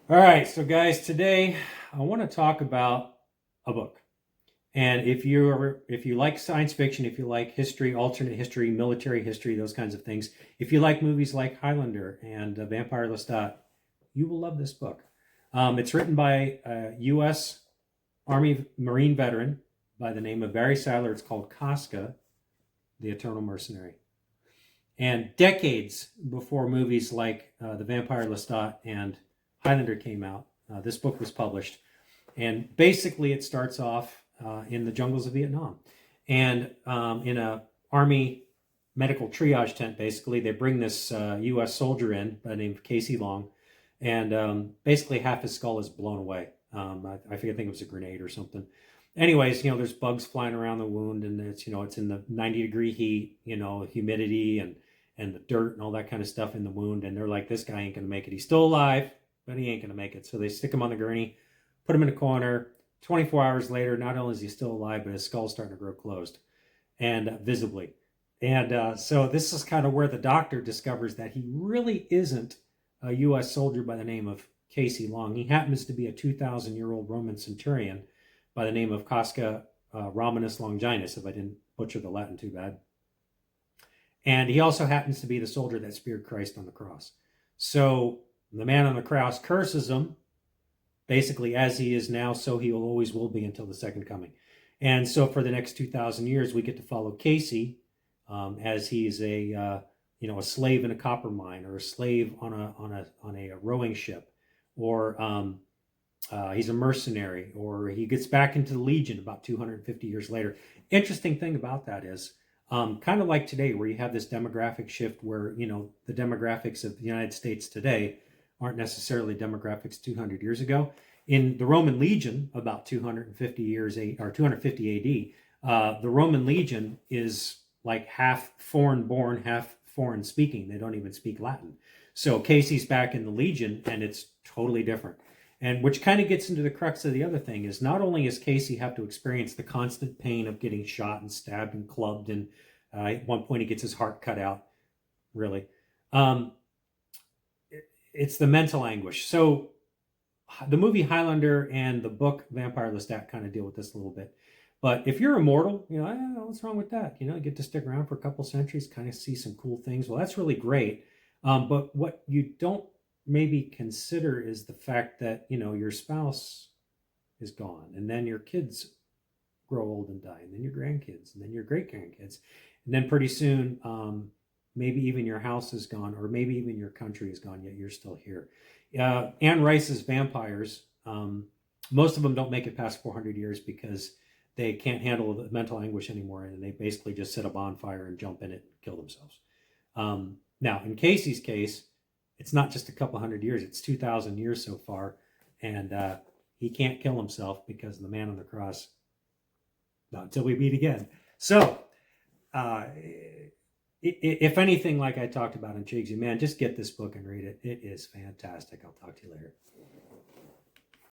All right, so guys, today I want to talk about a book. And if you like science fiction, if you like history, alternate history, military history, those kinds of things, if you like movies like Highlander and Vampire Lestat, you will love this book. It's written by a U.S. Army Marine veteran by the name of Barry Sadler. It's called Casca, the Eternal Mercenary. And decades before movies like The Vampire Lestat and Highlander came out, this book was published. And basically, it starts off in the jungles of Vietnam. And in a army medical triage tent, basically, they bring this U.S. soldier in by the name of Casey Long. And basically, half his skull is blown away. I think it was a grenade or something. Anyways, there's bugs flying around the wound, and it's in the 90-degree heat, humidity and the dirt and all that kind of stuff in the wound. And they're like, this guy ain't going to make it. He's still alive, but he ain't going to make it. So they stick him on the gurney, put him in a corner. 24 hours later, not only is he still alive, but his skull's starting to grow closed and visibly. And so this is kind of where the doctor discovers that he really isn't a U.S. soldier by the name of Casey Long. He happens to be a 2,000-year-old Roman centurion by the name of Casca Romanus Longinus, if I didn't butcher the Latin too bad. And he also happens to be the soldier that speared Christ on the cross. So the man on the cross curses him, basically, as he is now, so he always will be until the second coming. And so for the next 2,000 years, we get to follow Casey as he's a slave in a copper mine, or a slave on a rowing ship, or he's a mercenary, or he gets back into the Legion about 250 years later. Interesting thing about that is, kind of like today, where you have this demographic shift where, the demographics of the United States today aren't necessarily demographics 200 years ago. In the Roman Legion, about 250 years, or 250 AD, the Roman Legion is like half foreign born, half foreign speaking. They don't even speak Latin. So Casey's back in the Legion, and it's totally different. And which kind of gets into the crux of the other thing is, not only does Casey have to experience the constant pain of getting shot and stabbed and clubbed, and at one point he gets his heart cut out, really. It's the mental anguish. So the movie Highlander and the book Vampire Lestat kind of deal with this a little bit. But if you're immortal, what's wrong with that? You get to stick around for a couple centuries, kind of see some cool things. Well, that's really great. But what you don't maybe consider is the fact that, your spouse is gone, and then your kids grow old and die, and then your grandkids, and then your great grandkids. And then pretty soon, maybe even your house is gone, or maybe even your country is gone, yet you're still here. Anne Rice's vampires, most of them don't make it past 400 years because they can't handle the mental anguish anymore, and they basically just set a bonfire and jump in it and kill themselves. Now, in Casey's case, it's not just a couple hundred years, it's 2,000 years so far, and he can't kill himself because of the man on the cross. Not until we meet again. So, if anything like I talked about intrigues you, man, just get this book and read it. It is fantastic. I'll talk to you later.